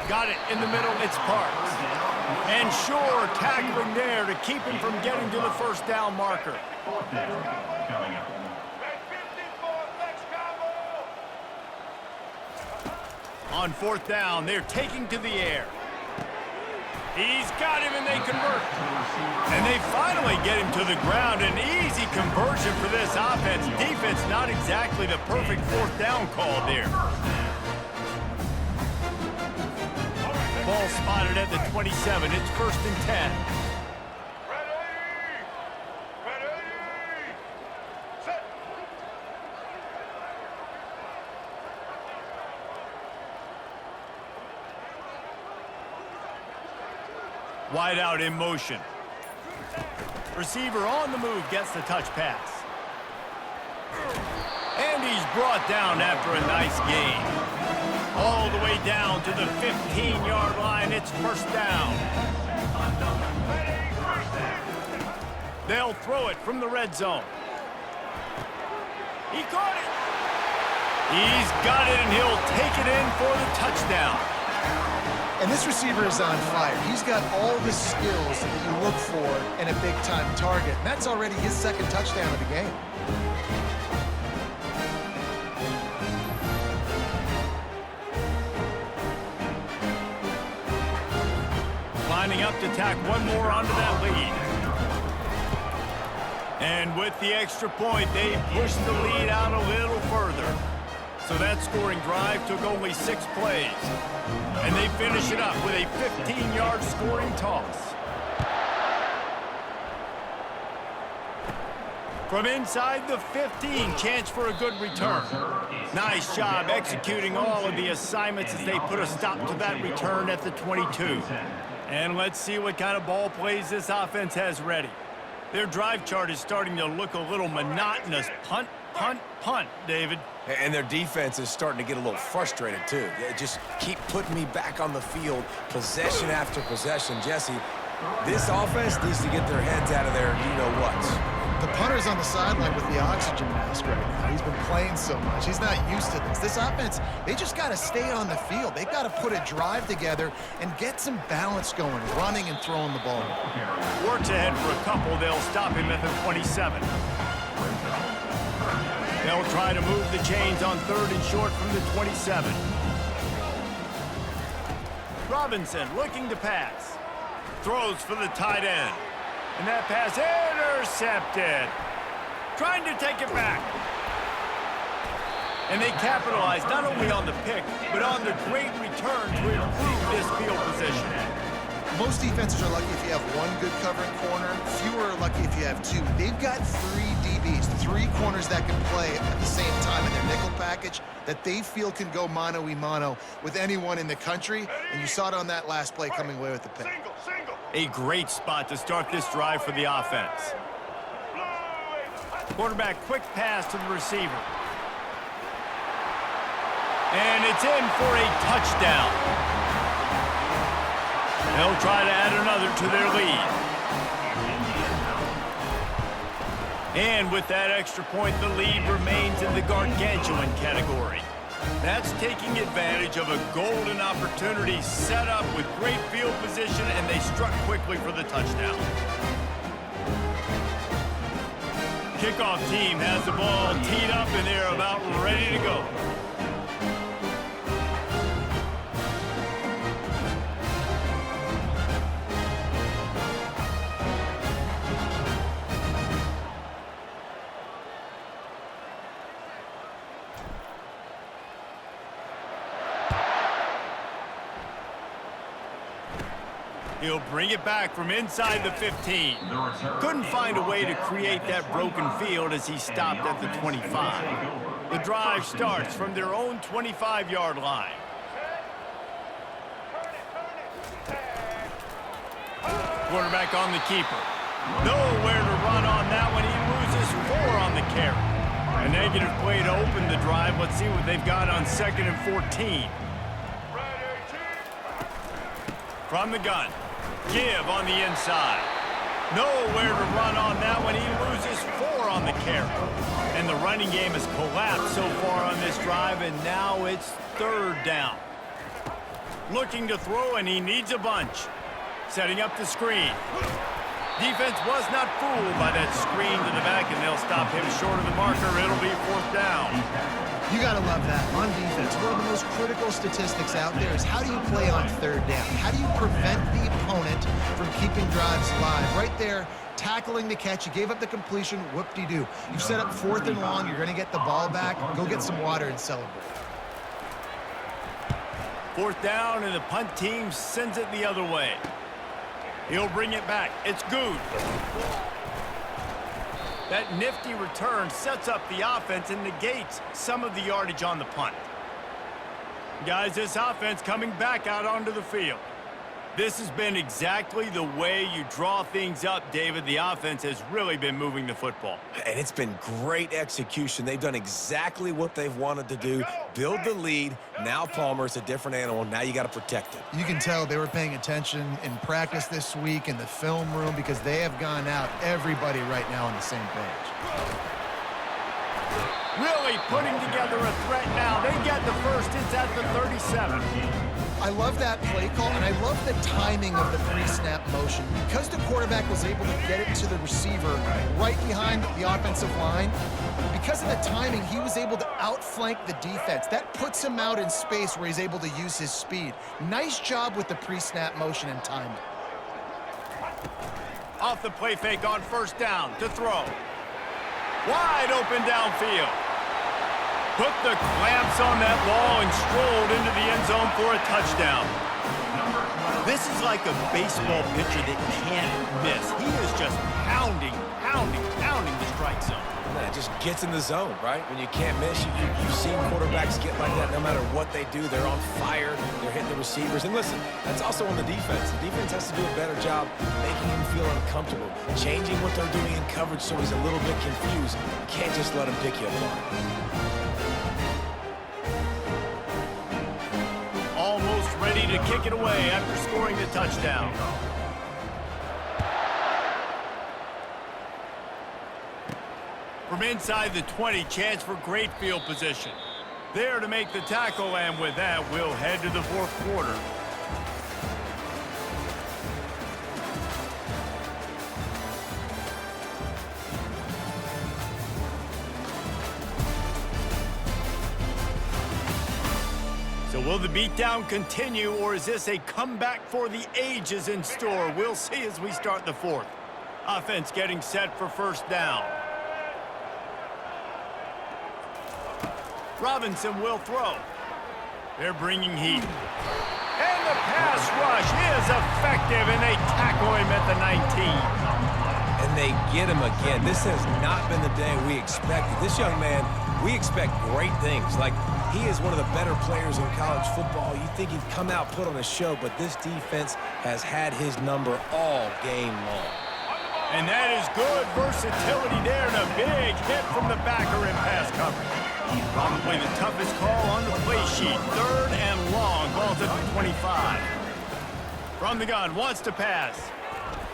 Got it in the middle, it's Parks. And Shore tackling there to keep him from getting to the 1st down marker. On 4th down, they're taking to the air. He's got him and they convert. And they finally get him to the ground. An easy conversion for this offense. Defense not exactly the perfect 4th down call there. Ball got it at the 27. It's 1st and 10. Ready! Ready! Set! Wide out in motion. Receiver on the move gets the touch pass. And he's brought down after a nice gain. All the way down to the 15-yard line. It's 1st down. They'll throw it from the red zone. He caught it. He's got it, and he'll take it in for the touchdown. And this receiver is on fire. He's got all the skills that you look for in a big-time target. And that's already his 2nd touchdown of the game. Lining up to tack one more onto that lead. And with the extra point, they push the lead out a little further. So that scoring drive took only 6 plays. And they finish it up with a 15-yard scoring toss. From inside the 15, chance for a good return. Nice job executing all of the assignments as they put a stop to that return at the 22. And let's see what kind of ball plays this offense has ready. Their drive chart is starting to look a little monotonous. Punt, punt, punt, David. And their defense is starting to get a little frustrated, too. They just keep putting me back on the field, possession after possession. Jesse, this offense needs to get their heads out of there, you-know-what. The punter's on the sideline with the oxygen mask right now. He's been playing so much. He's not used to this. This offense, they just got to stay on the field. They've got to put a drive together and get some balance going, running and throwing the ball. Works ahead for a couple. They'll stop him at the 27. They'll try to move the chains on 3rd and short from the 27. Robinson looking to pass. Throws for the tight end. And that pass intercepted. Trying to take it back. And they capitalize not only on the pick, but on the great return to improve this field position. Most defenses are lucky if you have one good covering corner. Fewer are lucky if you have 2. They've got 3 DBs, 3 corners that can play at the same time in their nickel package that they feel can go mano-a-mano with anyone in the country. And you saw it on that last play coming away with the pick. A great spot to start this drive for the offense. Quarterback quick pass to the receiver. And it's in for a touchdown. They'll try to add another to their lead. And with that extra point, the lead remains in the gargantuan category. That's taking advantage of a golden opportunity set up with great field position, and they struck quickly for the touchdown. Kickoff team has the ball teed up, and they're about ready to go. He'll bring it back from inside the 15. Couldn't find a way to create that broken field as he stopped at the 25. The drive starts from their own 25-yard line. Quarterback on the keeper. Nowhere to run on that one. He loses 4 on the carry. A negative play to open the drive. Let's see what they've got on 2nd and 14. From the gun. Give on the inside. Nowhere to run on that one. He loses 4 on the carry. And the running game has collapsed so far on this drive, and now it's 3rd down. Looking to throw, and he needs a bunch. Setting up the screen. Defense was not fooled by that screen to the back, and they'll stop him short of the marker. It'll be 4th down. You got to love that. On defense, one of the most critical statistics out there is how do you play on 3rd down? How do you prevent the opponent from keeping drives alive? Right there, tackling the catch. You gave up the completion. Whoop-de-doo. You set up 4th and long. You're going to get the ball back. Go get some water and celebrate. 4th down, and the punt team sends it the other way. He'll bring it back. It's good. That nifty return sets up the offense and negates some of the yardage on the punt. Guys, this offense coming back out onto the field. This has been exactly the way you draw things up, David. The offense has really been moving the football. And it's been great execution. They've done exactly what they've wanted to do. Build the lead. Now Palmer's a different animal. Now you got to protect it. You can tell they were paying attention in practice this week in the film room because they have gone out, everybody right now on the same page. Really putting together a threat now. They get the first. It's at the 37. I love that play call, and I love the timing of the pre-snap motion. Because the quarterback was able to get it to the receiver right behind the offensive line, because of the timing, he was able to outflank the defense. That puts him out in space where he's able to use his speed. Nice job with the pre-snap motion and timing. Off the play fake on 1st down to throw. Wide open downfield. Put the clamps on that ball and strolled into the end zone for a touchdown. This is like a baseball pitcher that can't miss. He is just pounding the strike zone. It just gets in the zone, right? When you can't miss, you've seen quarterbacks get like that no matter what they do. They're on fire. They're hitting the receivers. And listen, that's also on the defense. The defense has to do a better job making him feel uncomfortable, changing what they're doing in coverage so he's a little bit confused. You can't just let him pick you apart. Almost ready to kick it away after scoring the touchdown. From inside the 20, chance for great field position. There to make the tackle, and with that, we'll head to the 4th quarter. So will the beatdown continue, or is this a comeback for the ages in store? We'll see as we start the 4th. Offense getting set for 1st down. Robinson will throw. They're bringing heat. And the pass rush is effective, and they tackle him at the 19. And they get him again. This has not been the day we expected. This young man, we expect great things. Like, he is one of the better players in college football. You think he'd come out, put on a show, but this defense has had his number all game long. And that is good versatility there, and a big hit from the backer in pass coverage. Probably the toughest call on the play sheet. 3rd and long. Ball's at the 25. From the gun, wants to pass.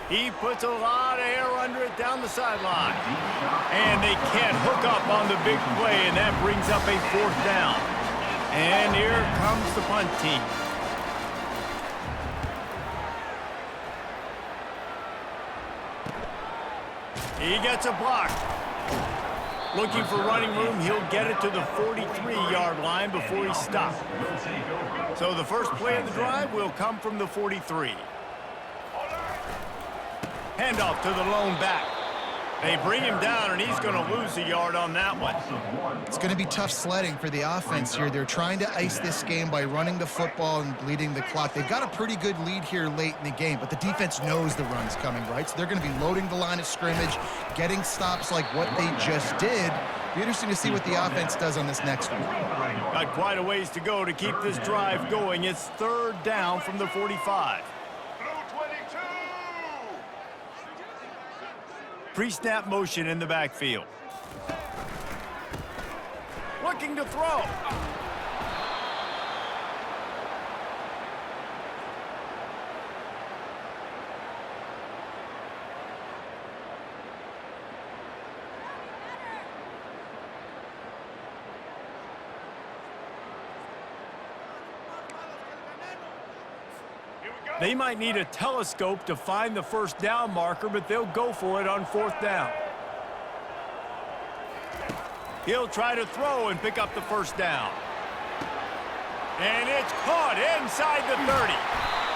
He puts a lot of air under it down the sideline. And they can't hook up on the big play, and that brings up a 4th down. And here comes the punt team. He gets a block. Looking for running room, he'll get it to the 43-yard line before he stops. So the first play of the drive will come from the 43. Handoff to the lone back. They bring him down, and he's going to lose a yard on that one. It's going to be tough sledding for the offense here. They're trying to ice this game by running the football and bleeding the clock. They've got a pretty good lead here late in the game, but the defense knows the run's coming, right? So they're going to be loading the line of scrimmage, getting stops like what they just did. Be interesting to see what the offense does on this next one. Got quite a ways to go to keep this drive going. It's 3rd down from the 45. Pre-snap motion in the backfield. Looking to throw. They might need a telescope to find the 1st down marker, but they'll go for it on 4th down. He'll try to throw and pick up the 1st down. And it's caught inside the 30.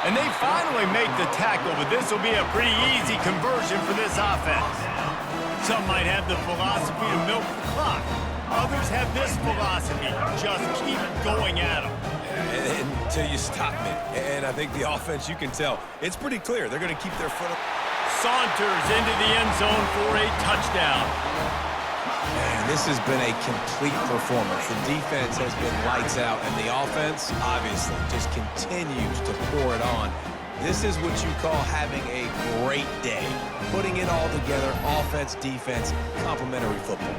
And they finally make the tackle, but this will be a pretty easy conversion for this offense. Some might have the philosophy to milk the clock. Others have this philosophy, just keep going at them. And until you stop me. And I think the offense, you can tell, it's pretty clear. They're going to keep their foot up. Saunters into the end zone for a touchdown. Man, this has been a complete performance. The defense has been lights out, and the offense, obviously, just continues to pour it on. This is what you call having a great day. Putting it all together, offense, defense, complementary football.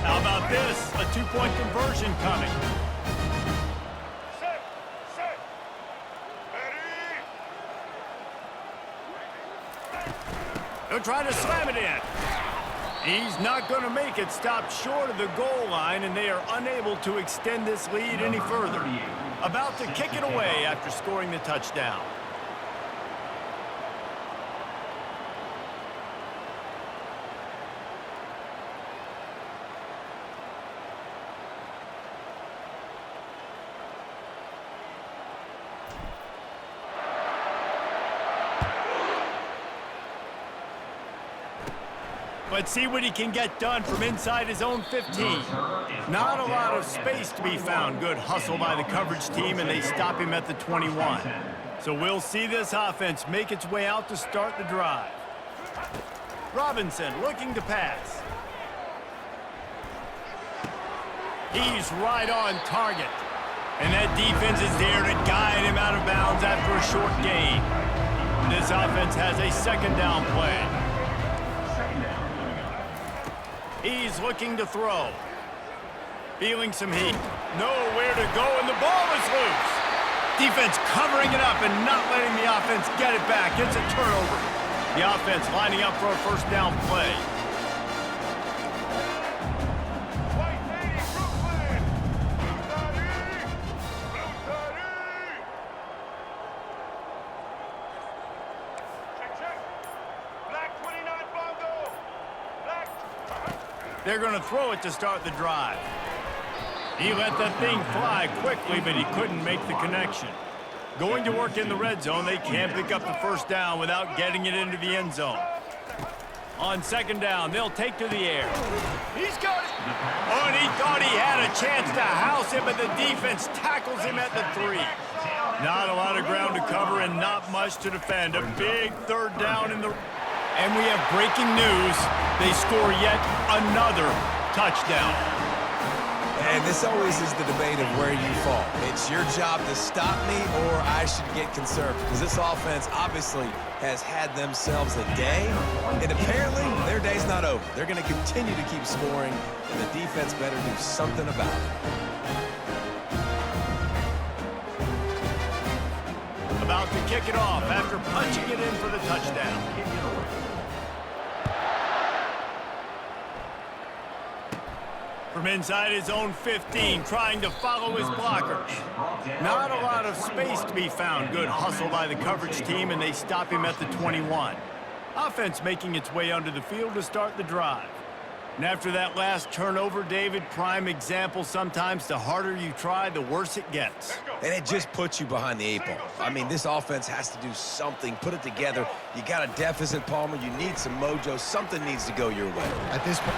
How about this? A two-point conversion coming. Set. Ready. They'll try to slam it in. He's not going to make it. Stopped short of the goal line, and they are unable to extend this lead any further. About to kick it away after scoring the touchdown. Let's see what he can get done from inside his own 15. Not a lot of space to be found. Good hustle by the coverage team, and they stop him at the 21. So we'll see this offense make its way out to start the drive. Robinson looking to pass. He's right on target. And that defense is there to guide him out of bounds after a short gain. This offense has a second down play. He's looking to throw. Feeling some heat. Nowhere to go, and the ball is loose. Defense covering it up and not letting the offense get it back. It's a turnover. The offense lining up for a first down play. White lady, Brooklyn. Blue Check. Black 29 Bondo. Black. They're going to throw it to start the drive. He let that thing fly quickly, but he couldn't make the connection. Going to work in the red zone, they can't pick up the first down without getting it into the end zone. On second down, they'll take to the air. He's got it. Oh, and he thought he had a chance to house him, but the defense tackles him at the 3. Not a lot of ground to cover and not much to defend. A big third down in the... And we have breaking news. They score yet another touchdown. And this always is the debate of where you fall. It's your job to stop me, or I should get concerned. Because this offense obviously has had themselves a day, and apparently their day's not over. They're going to continue to keep scoring, and the defense better do something about it. About to kick it off after punching it in for the touchdown. From inside his own 15, trying to follow his blockers. Not a lot of space to be found. Good hustle by the coverage team, and they stop him at the 21. Offense making its way onto the field to start the drive. And after that last turnover, David, prime example, sometimes the harder you try, the worse it gets. And it just puts you behind the 8 ball. I mean, this offense has to do something, put it together. You got a deficit, Palmer. You need some mojo. Something needs to go your way. At this point,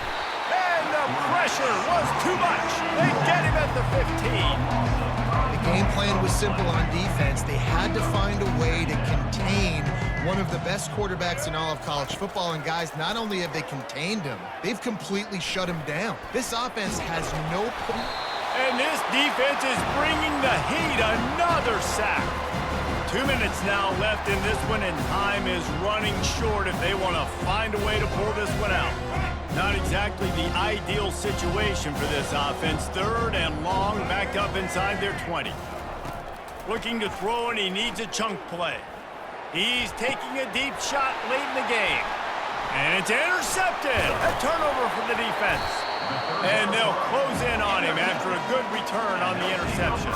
And the pressure was too much. They get him at the 15. the game plan was simple on defense. They had to find a way to contain one of the best quarterbacks in all of college football. And guys, not only have they contained him, they've completely shut him down. This offense has no... And this defense is bringing the heat. Another sack. 2 minutes now left in this one, and time is running short if they want to find a way to pull this one out. Not exactly the ideal situation for this offense. Third and long, back up inside their 20. Looking to throw, and he needs a chunk play. He's taking a deep shot late in the game. And it's intercepted. A turnover for the defense. And they'll close in on him after a good return on the interception.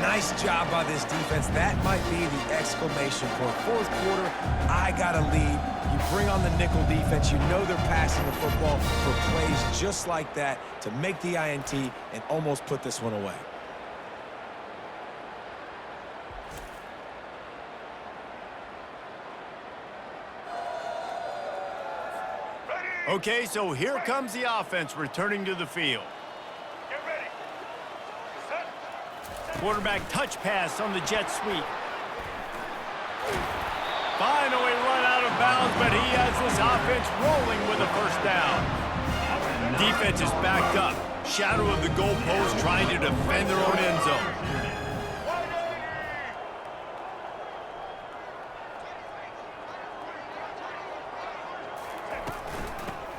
Nice job by this defense. That might be the exclamation point. Fourth quarter, I got a lead. You bring on the nickel defense. You know they're passing the football for plays just like that to make the INT and almost put this one away. Ready. Okay, so here comes the offense returning to the field. Get ready. Set. Quarterback touch pass on the jet sweep. Finally run out of bounds, but he has this offense rolling with a first down. Defense is backed up. Shadow of the goalpost trying to defend their own end zone.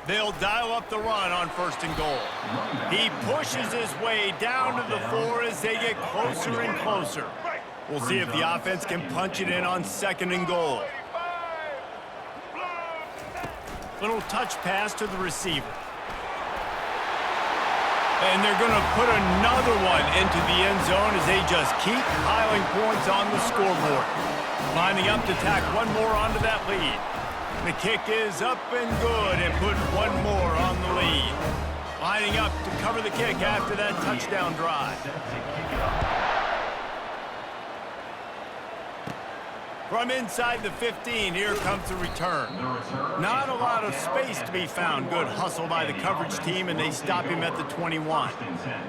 They'll dial up the run on 1st and goal. He pushes his way down to the 4 as they get closer and closer. We'll see if the offense can punch it in on 2nd and goal. Little touch pass to the receiver. And they're going to put another one into the end zone as they just keep piling points on the scoreboard. Lining up to tack one more onto that lead. The kick is up and good and put one more on the lead. Lining up to cover the kick after that touchdown drive. From inside the 15, here comes the return. Not a lot of space to be found. Good hustle by the coverage team, and they stop him at the 21.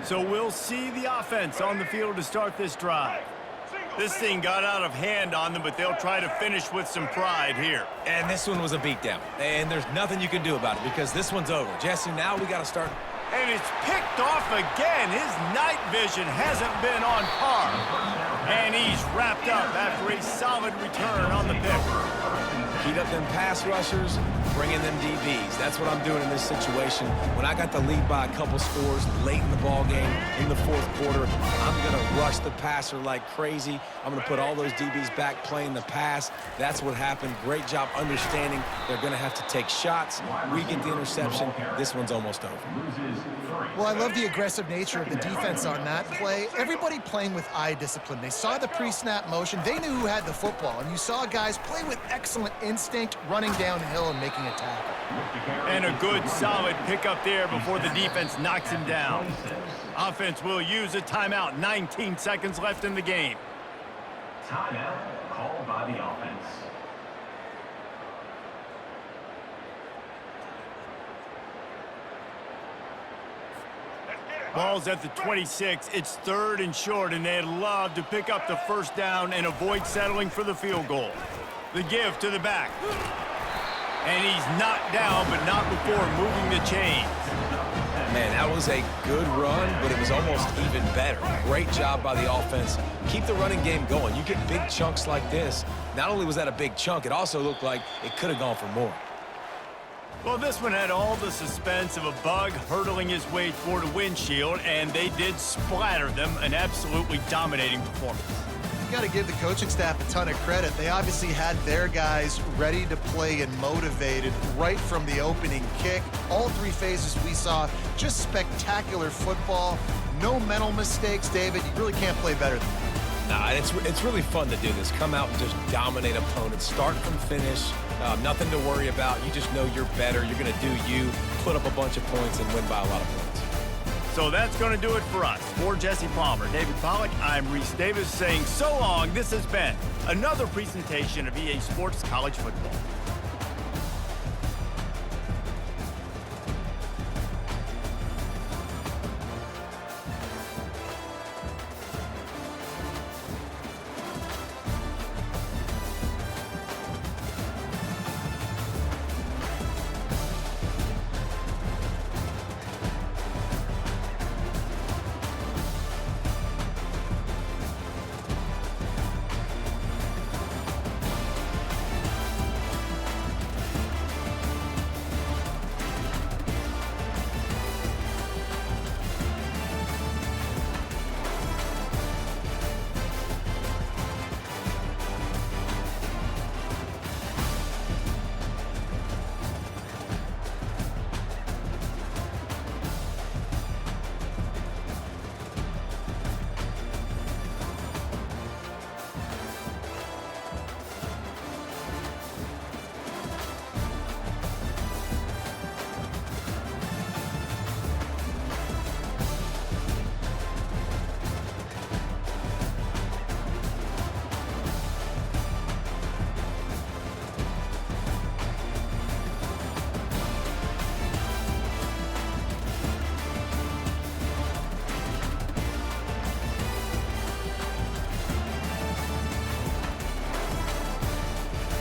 So we'll see the offense on the field to start this drive. This thing got out of hand on them, but they'll try to finish with some pride here. And this one was a beatdown. And there's nothing you can do about it because this one's over. Jesse, now we got to start. And it's picked off again. His night vision hasn't been on par. And he's wrapped up after a solid return on the pick. Heat up them pass rushers, bring in them DBs. That's what I'm doing in this situation. When I got the lead by a couple scores late in the ball game, in the 4th quarter, I'm going to rush the passer like crazy. I'm going to put all those DBs back playing the pass. That's what happened. Great job understanding they're going to have to take shots. We get the interception. This one's almost over. Well, I love the aggressive nature of the defense on that play. Everybody playing with eye discipline. They saw the pre-snap motion. They knew who had the football. And you saw guys play with excellent instinct, running downhill and making a tackle. And a good, solid pickup there before the defense knocks him down. Offense will use a timeout. 19 seconds left in the game. Timeout called by the offense. Ball's at the 26. It's 3rd and short, and they'd love to pick up the first down and avoid settling for the field goal. The give to the back. And he's knocked down, but not before moving the chains. Man, that was a good run, but it was almost even better. Great job by the offense. Keep the running game going. You get big chunks like this. Not only was that a big chunk, it also looked like it could have gone for more. Well, this one had all the suspense of a bug hurtling his way toward a windshield, and they did splatter them. An absolutely dominating performance. You got to give the coaching staff a ton of credit. They obviously had their guys ready to play and motivated right from the opening kick. All 3 phases we saw, just spectacular football. No mental mistakes, David. You really can't play better than that. Nah, it's really fun to do this. Come out and just dominate opponents. Start from finish. Nothing to worry about. You just know you're better. You're going to do you, put up a bunch of points, and win by a lot of points. So that's going to do it for us. For Jesse Palmer, David Pollack, I'm Reese Davis saying so long. This has been another presentation of EA Sports College Football.